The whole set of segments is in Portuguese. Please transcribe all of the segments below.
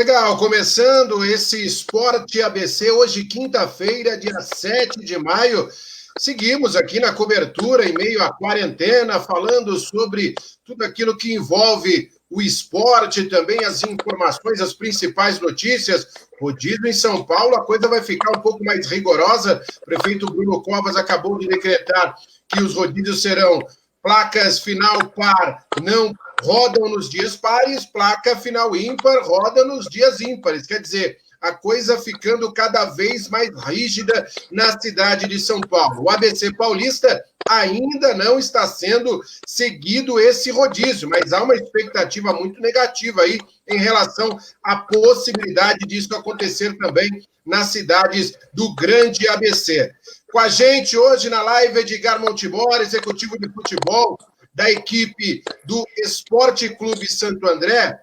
Legal, começando esse Esporte ABC, hoje quinta-feira, dia 7 de maio. Seguimos aqui na cobertura, em meio à quarentena, falando sobre tudo aquilo que envolve o esporte, também as informações, as principais notícias. Rodízio em São Paulo, a coisa vai ficar um pouco mais rigorosa. O prefeito Bruno Covas acabou de decretar que os rodízios serão placas final par, não rodam nos dias pares, placa final ímpar roda nos dias ímpares. Quer dizer, a coisa ficando cada vez mais rígida na cidade de São Paulo. O ABC Paulista ainda não está sendo seguido esse rodízio, mas há uma expectativa muito negativa aí em relação à possibilidade disso acontecer também nas cidades do Grande ABC. Com a gente hoje na live, Edgar Montibora, executivo de futebol da equipe do Esporte Clube Santo André.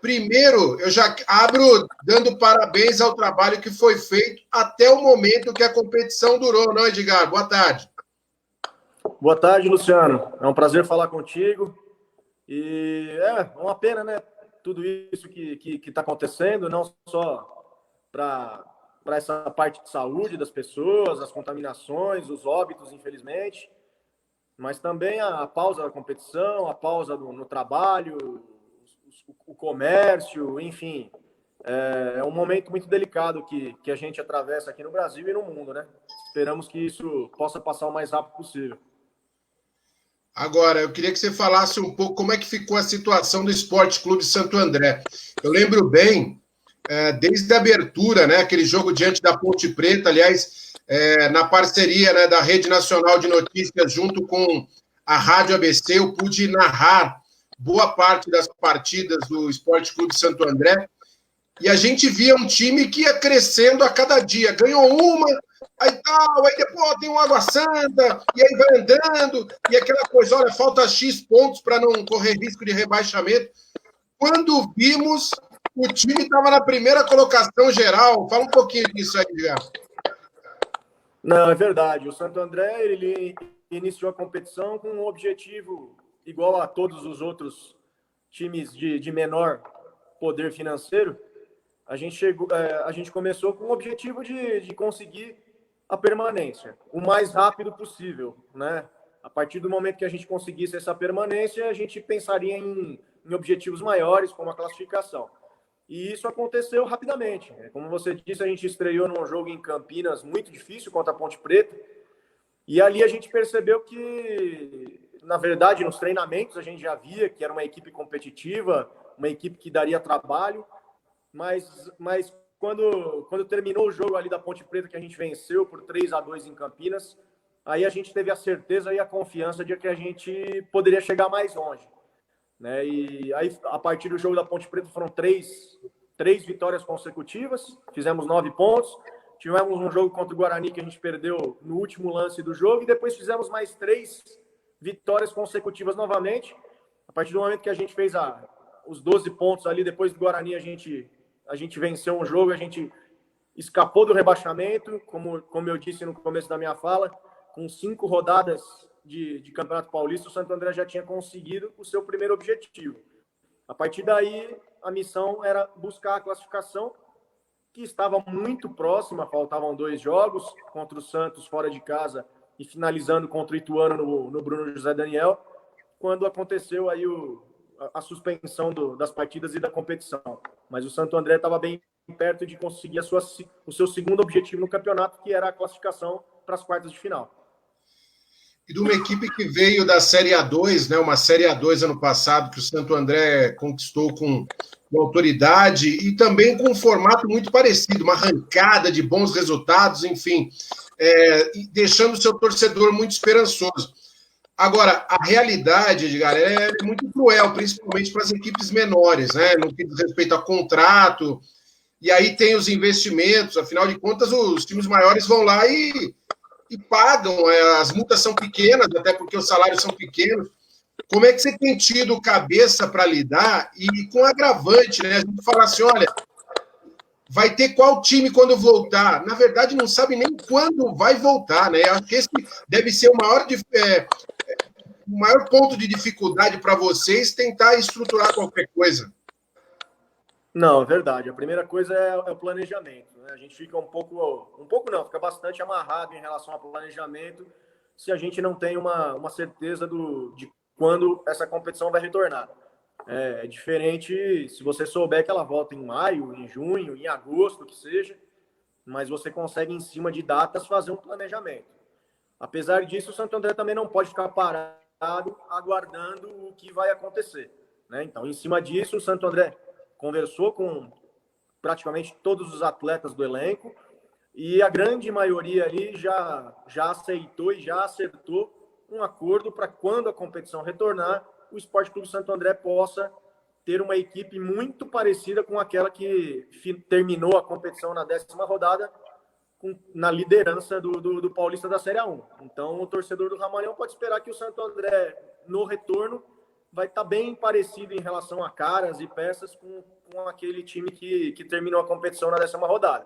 Primeiro, eu já abro dando parabéns ao trabalho que foi feito até o momento que a competição durou, não, Edgar? Boa tarde. Boa tarde, Luciano. É um prazer falar contigo. E é uma pena, né? Tudo isso que está acontecendo, não só para essa parte de saúde das pessoas, as contaminações, os óbitos, infelizmente, mas também a pausa da competição, a pausa no trabalho, o comércio, enfim. É um momento muito delicado que a gente atravessa aqui no Brasil e no mundo, né? Esperamos que isso possa passar o mais rápido possível. Agora, eu queria que você falasse um pouco como é que ficou a situação do Esporte Clube Santo André. Eu lembro bem, desde a abertura, né, aquele jogo diante da Ponte Preta, aliás, na parceria, né, da Rede Nacional de Notícias junto com a Rádio ABC, eu pude narrar boa parte das partidas do Esporte Clube Santo André, e a gente via um time que ia crescendo a cada dia. Ganhou uma, aí tal, aí depois tem um Água Santa, e aí vai andando, e aquela coisa, olha, falta X pontos para não correr risco de rebaixamento. Quando vimos, o time estava na primeira colocação geral. Fala um pouquinho disso aí, Guilherme. Não, é verdade. O Santo André, ele iniciou a competição com um objetivo igual a todos os outros times de menor poder financeiro. A gente começou com o objetivo de conseguir a permanência o mais rápido possível, né? A partir do momento que a gente conseguisse essa permanência, a gente pensaria em objetivos maiores, como a classificação. E isso aconteceu rapidamente. Como você disse, a gente estreou num jogo em Campinas muito difícil contra a Ponte Preta, e ali a gente percebeu que, na verdade, nos treinamentos a gente já via que era uma equipe competitiva, uma equipe que daria trabalho, mas quando terminou o jogo ali da Ponte Preta, que a gente venceu por 3-2 em Campinas, aí a gente teve a certeza e a confiança de que a gente poderia chegar mais longe, né? E aí, a partir do jogo da Ponte Preta, foram três vitórias consecutivas, fizemos 9 pontos, tivemos um jogo contra o Guarani que a gente perdeu no último lance do jogo, e depois fizemos mais 3 vitórias consecutivas novamente. A partir do momento que a gente fez os 12 pontos ali, depois do Guarani, a gente venceu um jogo, a gente escapou do rebaixamento, como eu disse no começo da minha fala, com 5 rodadas de Campeonato Paulista, o Santo André já tinha conseguido o seu primeiro objetivo. A partir daí, a missão era buscar a classificação, que estava muito próxima, faltavam 2 jogos, contra o Santos fora de casa e finalizando contra o Ituano no Bruno José Daniel, quando aconteceu aí a suspensão das partidas e da competição. Mas o Santo André estava bem perto de conseguir o seu segundo objetivo no campeonato, que era a classificação para as quartas de final. E de uma equipe que veio da Série A2, né, uma Série A2 ano passado, que o Santo André conquistou com autoridade e também com um formato muito parecido, uma arrancada de bons resultados, enfim, deixando o seu torcedor muito esperançoso. Agora, a realidade, Edgar, é muito cruel, principalmente para as equipes menores, né? No que diz respeito a contrato, e aí tem os investimentos, afinal de contas, os times maiores vão lá e pagam, as multas são pequenas, até porque os salários são pequenos. Como é que você tem tido cabeça para lidar e com agravante, né? A gente fala assim, olha, vai ter qual time quando voltar? Na verdade, não sabe nem quando vai voltar, né? Acho que esse deve ser o maior ponto de dificuldade para vocês tentar estruturar qualquer coisa. Não, é verdade. A primeira coisa é o planejamento, né? A gente fica fica bastante amarrado em relação ao planejamento se a gente não tem uma certeza de quando essa competição vai retornar. É diferente se você souber que ela volta em maio, em junho, em agosto, que seja, mas você consegue, em cima de datas, fazer um planejamento. Apesar disso, o Santo André também não pode ficar parado aguardando o que vai acontecer, né? Então, em cima disso, o Santo André conversou com praticamente todos os atletas do elenco e a grande maioria ali já aceitou e já acertou um acordo para quando a competição retornar, o Esporte Clube Santo André possa ter uma equipe muito parecida com aquela que terminou a competição na 10ª rodada na liderança do Paulista da Série A1. Então, o torcedor do Ramalhão pode esperar que o Santo André, no retorno, vai estar bem parecido em relação a caras e peças com aquele time que terminou a competição na 10ª rodada.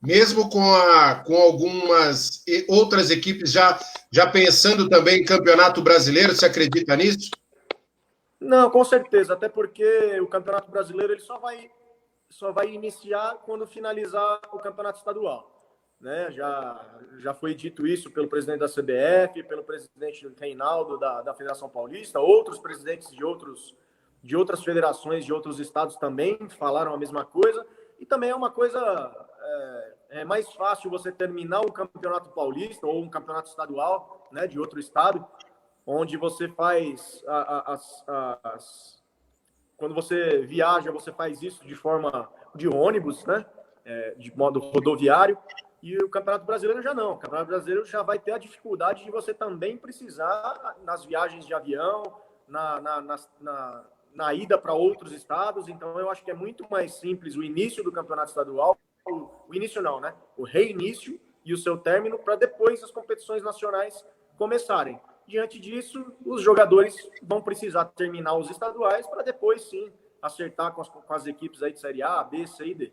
Mesmo com algumas outras equipes já pensando também em Campeonato Brasileiro, você acredita nisso? Não, com certeza, até porque o Campeonato Brasileiro ele só vai iniciar quando finalizar o Campeonato Estadual. Né? Já foi dito isso pelo presidente da CBF, pelo presidente Reinaldo da Federação Paulista, outros presidentes de outras federações de outros estados também falaram a mesma coisa, e também é uma coisa é mais fácil você terminar um campeonato paulista ou um campeonato estadual, né, de outro estado, onde você faz quando você viaja, você faz isso de forma de ônibus, né, de modo rodoviário, e o Campeonato Brasileiro já não. O Campeonato Brasileiro já vai ter a dificuldade de você também precisar, nas viagens de avião, na ida para outros estados. Então, eu acho que é muito mais simples o início do Campeonato Estadual, o início não, né? O reinício e o seu término, para depois as competições nacionais começarem. Diante disso, os jogadores vão precisar terminar os estaduais para depois, sim, acertar com as equipes aí de Série A, B, C e D.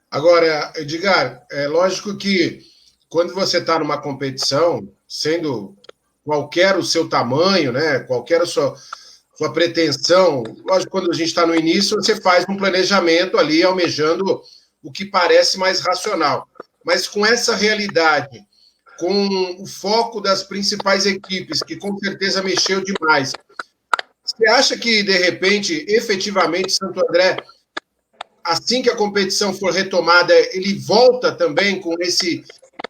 Agora, Edgar, é lógico que quando você está numa competição, sendo qualquer o seu tamanho, né, qualquer a sua pretensão, lógico, quando a gente está no início, você faz um planejamento ali, almejando o que parece mais racional. Mas com essa realidade, com o foco das principais equipes, que com certeza mexeu demais, você acha que, de repente, efetivamente, Santo André, assim que a competição for retomada, ele volta também com esse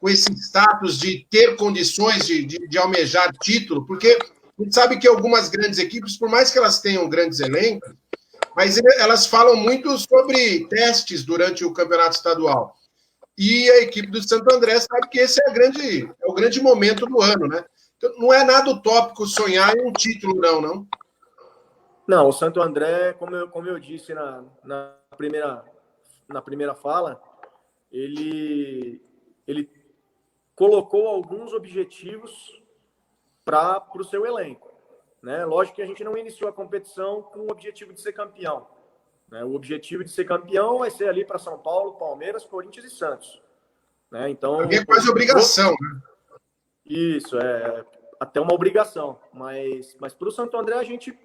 status de ter condições de almejar título? Porque a gente sabe que algumas grandes equipes, por mais que elas tenham grandes elencos, mas elas falam muito sobre testes durante o campeonato estadual. E a equipe do Santo André sabe que esse é o grande momento do ano, né? Então, não é nada utópico sonhar em um título, não. Não, o Santo André, como eu disse na primeira fala, ele colocou alguns objetivos para o seu elenco. Né? Lógico que a gente não iniciou a competição com o objetivo de ser campeão. Né? O objetivo de ser campeão vai ser ali para São Paulo, Palmeiras, Corinthians e Santos. Né? Então, é quase obrigação, né? Isso, é até uma obrigação. Mas para o Santo André a gente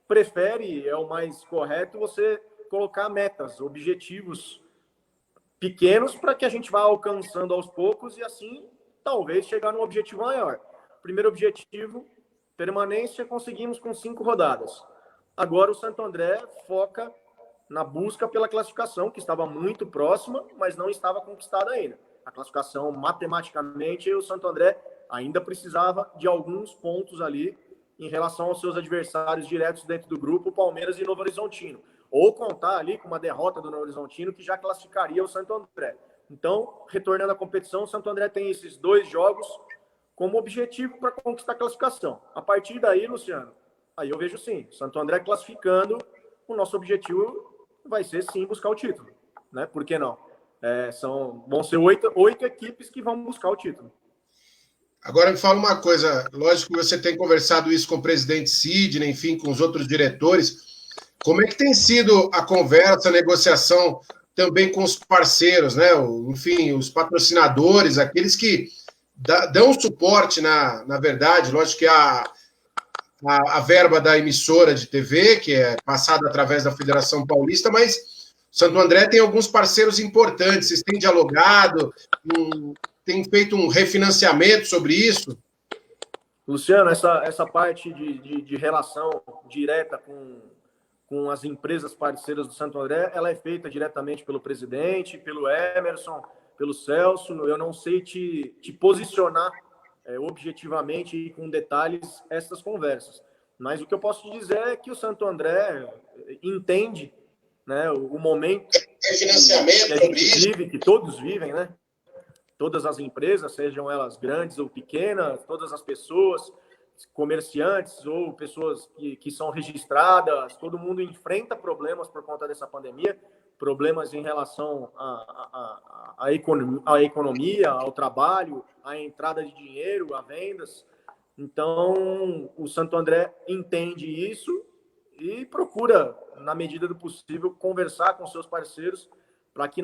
prefere, é o mais correto, você colocar metas, objetivos pequenos para que a gente vá alcançando aos poucos e assim talvez chegar num objetivo maior. Primeiro objetivo, permanência, conseguimos com 5 rodadas. Agora o Santo André foca na busca pela classificação, que estava muito próxima, mas não estava conquistada ainda. A classificação, matematicamente, o Santo André ainda precisava de alguns pontos ali em relação aos seus adversários diretos dentro do grupo, Palmeiras e Novo Horizontino. Ou contar ali com uma derrota do Novo Horizontino, que já classificaria o Santo André. Então, retornando à competição, o Santo André tem esses 2 jogos como objetivo para conquistar a classificação. A partir daí, Luciano, aí eu vejo sim, Santo André classificando, o nosso objetivo vai ser sim buscar o título, né? Por que não? Vão ser 8 equipes que vão buscar o título. Agora me fala uma coisa, lógico que você tem conversado isso com o presidente Sidney, enfim, com os outros diretores. Como é que tem sido a conversa, a negociação também com os parceiros, né? Enfim, os patrocinadores, aqueles que dão suporte, na verdade, lógico que a verba da emissora de TV, que é passada através da Federação Paulista, mas Santo André tem alguns parceiros importantes. Vocês têm dialogado, têm feito um refinanciamento sobre isso? Luciano, essa parte de relação direta com as empresas parceiras do Santo André, ela é feita diretamente pelo presidente, pelo Emerson, pelo Celso. Eu não sei te posicionar objetivamente e com detalhes essas conversas. Mas o que eu posso te dizer é que o Santo André entende, né, o momento que a gente vive, que todos vivem, né? Todas as empresas, sejam elas grandes ou pequenas, todas as pessoas, comerciantes ou pessoas que são registradas, todo mundo enfrenta problemas por conta dessa pandemia, problemas em relação à economia, ao trabalho, à entrada de dinheiro, a vendas. Então, o Santo André entende isso e procura, na medida do possível, conversar com seus parceiros para que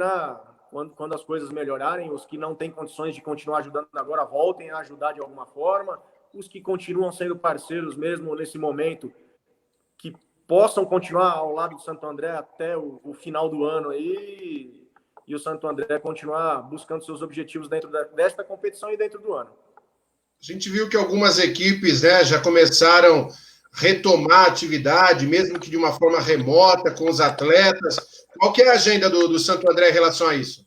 quando as coisas melhorarem, os que não têm condições de continuar ajudando agora voltem a ajudar de alguma forma, os que continuam sendo parceiros mesmo nesse momento, que possam continuar ao lado do Santo André até o final do ano aí, e o Santo André continuar buscando seus objetivos dentro desta competição e dentro do ano. A gente viu que algumas equipes, né, já começaram a retomar a atividade, mesmo que de uma forma remota, com os atletas. Qual que é a agenda do Santo André em relação a isso?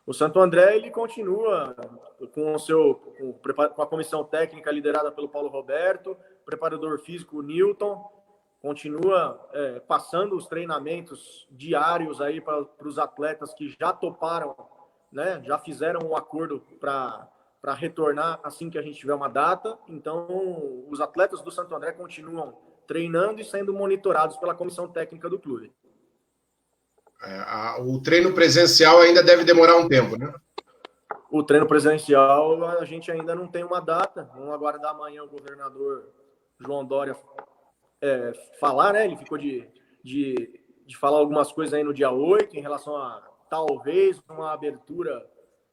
O Santo André ele continua com a comissão técnica liderada pelo Paulo Roberto, preparador físico o Newton, continua passando os treinamentos diários aí para os atletas que já toparam, né, já fizeram um acordo para retornar assim que a gente tiver uma data. Então, os atletas do Santo André continuam treinando e sendo monitorados pela comissão técnica do clube. O treino presencial ainda deve demorar um tempo, né? O treino presencial, a gente ainda não tem uma data. Vamos aguardar amanhã o governador João Dória falar, né? Ele ficou de falar algumas coisas aí no dia 8, em relação a talvez uma abertura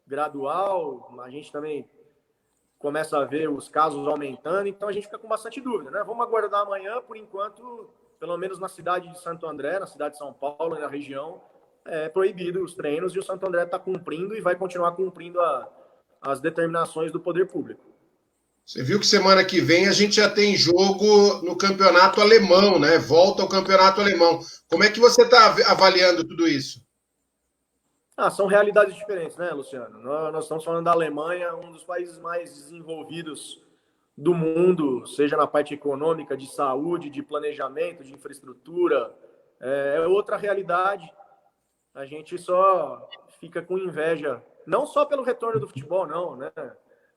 gradual. A gente também começa a ver os casos aumentando, então a gente fica com bastante dúvida, né? Vamos aguardar amanhã. Por enquanto, pelo menos na cidade de Santo André, na cidade de São Paulo e na região, é proibido os treinos, e o Santo André está cumprindo e vai continuar cumprindo as determinações do poder público. Você viu que semana que vem a gente já tem jogo no campeonato alemão, né? Volta ao campeonato alemão. Como é que você está avaliando tudo isso? São realidades diferentes, né, Luciano? Nós estamos falando da Alemanha, um dos países mais desenvolvidos do mundo, seja na parte econômica, de saúde, de planejamento, de infraestrutura. É outra realidade. A gente só fica com inveja, não só pelo retorno do futebol, não, né?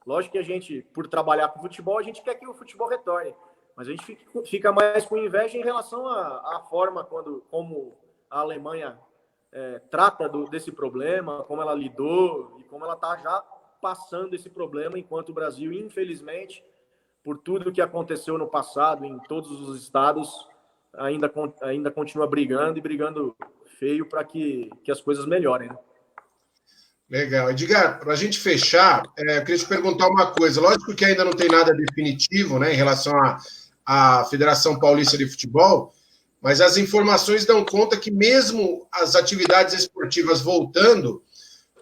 Lógico que a gente, por trabalhar com futebol, a gente quer que o futebol retorne, mas a gente fica mais com inveja em relação à forma como a Alemanha trata desse problema, como ela lidou e como ela está já passando esse problema, enquanto o Brasil, infelizmente, por tudo que aconteceu no passado em todos os estados, ainda continua brigando e brigando feio para que as coisas melhorem, né? Legal. Edgar, para a gente fechar, eu queria te perguntar uma coisa. Lógico que ainda não tem nada definitivo, né, em relação à Federação Paulista de Futebol, mas as informações dão conta que mesmo as atividades esportivas voltando,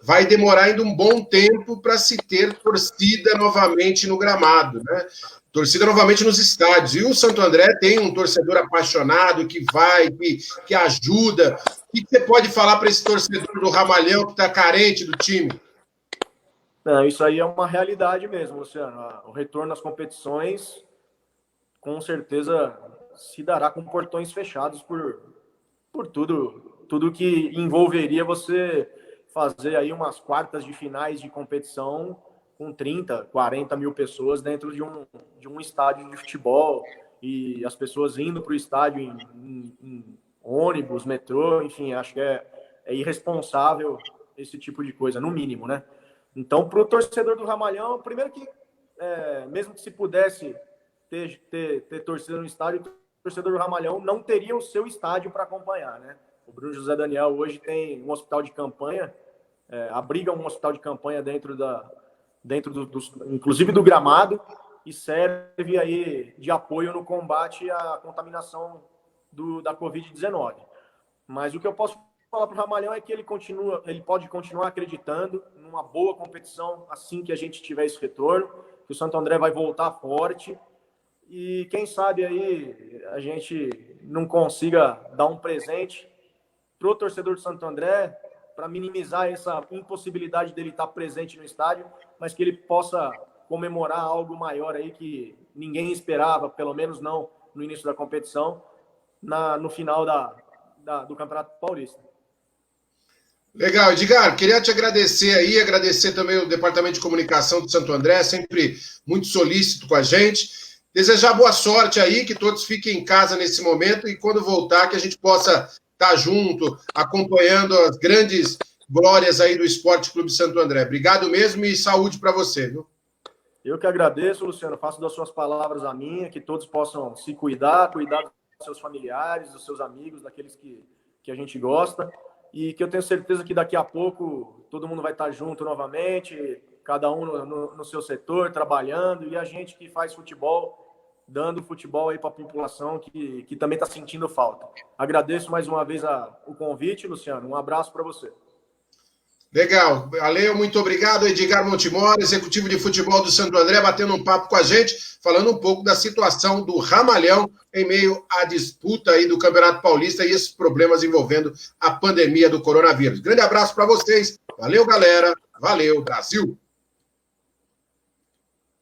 vai demorar ainda um bom tempo para se ter torcida novamente no gramado, né? Torcida novamente nos estádios. E o Santo André tem um torcedor apaixonado que vai, que ajuda. O que você pode falar para esse torcedor do Ramalhão que está carente do time? Não, isso aí é uma realidade mesmo, Luciano. O retorno às competições, com certeza, se dará com portões fechados por tudo que envolveria você fazer aí umas quartas de finais de competição com 30, 40 mil pessoas dentro de um estádio de futebol, e as pessoas indo para o estádio em ônibus, metrô, enfim, acho que é irresponsável esse tipo de coisa, no mínimo, né? Então, para o torcedor do Ramalhão, primeiro que, mesmo que se pudesse ter torcida no estádio, o torcedor do Ramalhão não teria o seu estádio para acompanhar, né? O Bruno José Daniel hoje tem um hospital de campanha, abriga um hospital de campanha dentro inclusive do gramado, e serve aí de apoio no combate à contaminação da Covid-19. Mas o que eu posso falar para o Ramalhão é que ele pode continuar acreditando numa boa competição assim que a gente tiver esse retorno, que o Santo André vai voltar forte e quem sabe aí a gente não consiga dar um presente para o torcedor do Santo André para minimizar essa impossibilidade dele estar presente no estádio, mas que ele possa comemorar algo maior aí que ninguém esperava, pelo menos não no início da competição, no final do Campeonato Paulista. Legal, Edgar, queria te agradecer aí, agradecer também o Departamento de Comunicação do Santo André, sempre muito solícito com a gente. Desejar boa sorte aí, que todos fiquem em casa nesse momento e quando voltar que a gente possa estar junto, acompanhando as grandes glórias aí do Esporte Clube Santo André. Obrigado mesmo e saúde para você, viu? Eu que agradeço, Luciano. Faço das suas palavras a minha, que todos possam se cuidar dos seus familiares, dos seus amigos, daqueles que a gente gosta. E que eu tenho certeza que daqui a pouco todo mundo vai estar junto novamente, cada um no seu setor, trabalhando, e a gente que faz futebol, dando futebol aí para a população que também está sentindo falta. Agradeço mais uma vez o convite, Luciano. Um abraço para você. Legal. Valeu, muito obrigado, Edgar Montemor, executivo de futebol do Santo André, batendo um papo com a gente, falando um pouco da situação do Ramalhão em meio à disputa aí do Campeonato Paulista e esses problemas envolvendo a pandemia do coronavírus. Grande abraço para vocês. Valeu, galera. Valeu, Brasil.